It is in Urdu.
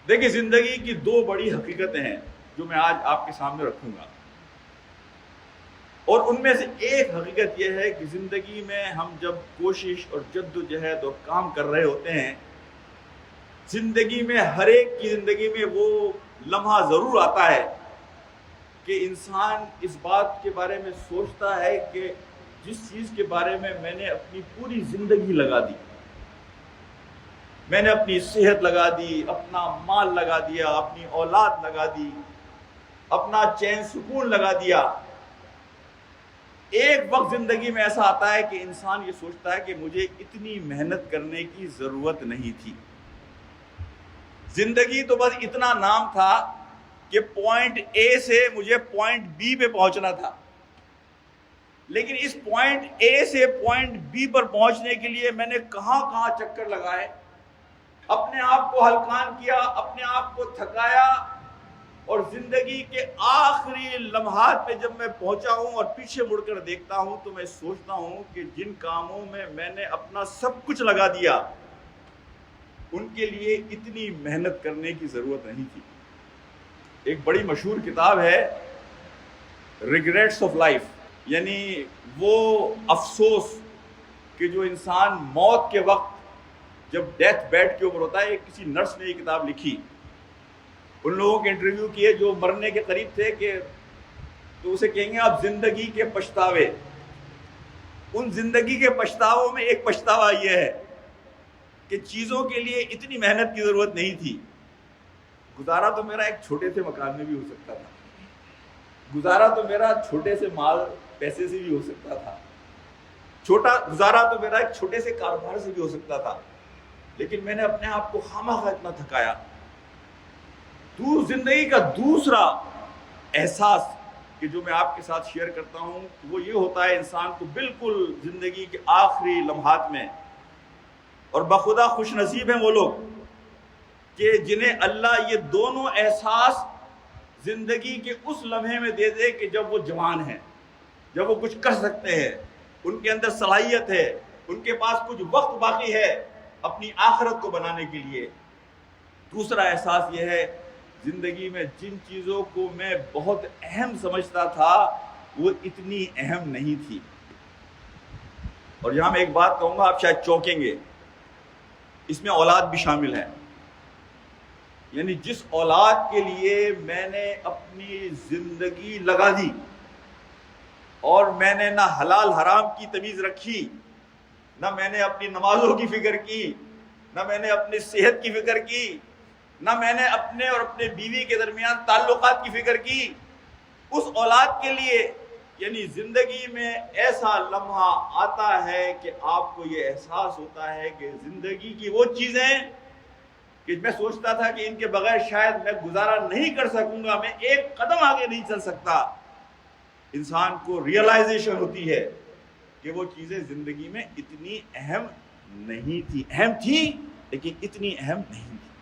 دیکھیں، زندگی کی دو بڑی حقیقتیں ہیں جو میں آج آپ کے سامنے رکھوں گا، اور ان میں سے ایک حقیقت یہ ہے کہ زندگی میں ہم جب کوشش اور جد و جہد اور کام کر رہے ہوتے ہیں، زندگی میں ہر ایک کی زندگی میں وہ لمحہ ضرور آتا ہے کہ انسان اس بات کے بارے میں سوچتا ہے کہ جس چیز کے بارے میں نے اپنی پوری زندگی لگا دی، میں نے اپنی صحت لگا دی، اپنا مال لگا دیا، اپنی اولاد لگا دی، اپنا چین سکون لگا دیا، ایک وقت زندگی میں ایسا آتا ہے کہ انسان یہ سوچتا ہے کہ مجھے اتنی محنت کرنے کی ضرورت نہیں تھی، زندگی تو بس اتنا نام تھا کہ پوائنٹ اے سے مجھے پوائنٹ بی پہ پہنچنا تھا، لیکن اس پوائنٹ اے سے پوائنٹ بی پر پہنچنے کے لیے میں نے کہاں کہاں چکر لگائے، اپنے آپ کو ہلکان کیا، اپنے آپ کو تھکایا، اور زندگی کے آخری لمحات پہ جب میں پہنچا ہوں اور پیچھے مڑ کر دیکھتا ہوں تو میں سوچتا ہوں کہ جن کاموں میں میں نے اپنا سب کچھ لگا دیا ان کے لیے اتنی محنت کرنے کی ضرورت نہیں تھی۔ ایک بڑی مشہور کتاب ہے ریگریٹس آف لائف، یعنی وہ افسوس کہ جو انسان موت کے وقت جب ڈیتھ بیڈ کے اوپر ہوتا ہے، کسی نرس نے یہ کتاب لکھی، ان لوگوں کے انٹرویو کیے جو مرنے کے قریب تھے کہ تو اسے کہیں گے آپ زندگی کے پچھتاوے، ان زندگی کے پچھتاووں میں ایک پچھتاوا یہ ہے کہ چیزوں کے لیے اتنی محنت کی ضرورت نہیں تھی، گزارا تو میرا ایک چھوٹے سے مکان میں بھی ہو سکتا تھا، گزارا تو میرا چھوٹے سے مال پیسے سے بھی ہو سکتا تھا، گزارا تو میرا ایک چھوٹے سے کاروبار سے بھی ہو سکتا تھا، لیکن میں نے اپنے آپ کو خواہ اتنا تھکایا۔ زندگی کا دوسرا احساس کہ جو میں آپ کے ساتھ شیئر کرتا ہوں وہ یہ ہوتا ہے انسان کو بالکل زندگی کے آخری لمحات میں، اور بخدا خوش نصیب ہیں وہ لوگ کہ جنہیں اللہ یہ دونوں احساس زندگی کے اس لمحے میں دے دے کہ جب وہ جوان ہیں، جب وہ کچھ کر سکتے ہیں، ان کے اندر صلاحیت ہے، ان کے پاس کچھ وقت باقی ہے اپنی آخرت کو بنانے کے لیے۔ دوسرا احساس یہ ہے زندگی میں جن چیزوں کو میں بہت اہم سمجھتا تھا وہ اتنی اہم نہیں تھی، اور یہاں میں ایک بات کہوں گا آپ شاید چونکیں گے، اس میں اولاد بھی شامل ہے، یعنی جس اولاد کے لیے میں نے اپنی زندگی لگا دی اور میں نے نہ حلال حرام کی تمیز رکھی، نہ میں نے اپنی نمازوں کی فکر کی، نہ میں نے اپنی صحت کی فکر کی، نہ میں نے اپنے اور اپنے بیوی کے درمیان تعلقات کی فکر کی، اس اولاد کے لیے یعنی زندگی میں ایسا لمحہ آتا ہے کہ آپ کو یہ احساس ہوتا ہے کہ زندگی کی وہ چیزیں کہ میں سوچتا تھا کہ ان کے بغیر شاید میں گزارا نہیں کر سکوں گا، میں ایک قدم آگے نہیں چل سکتا، انسان کو ریئلائزیشن ہوتی ہے کہ وہ چیزیں زندگی میں اتنی اہم نہیں تھی، اہم تھی لیکن اتنی اہم نہیں تھی۔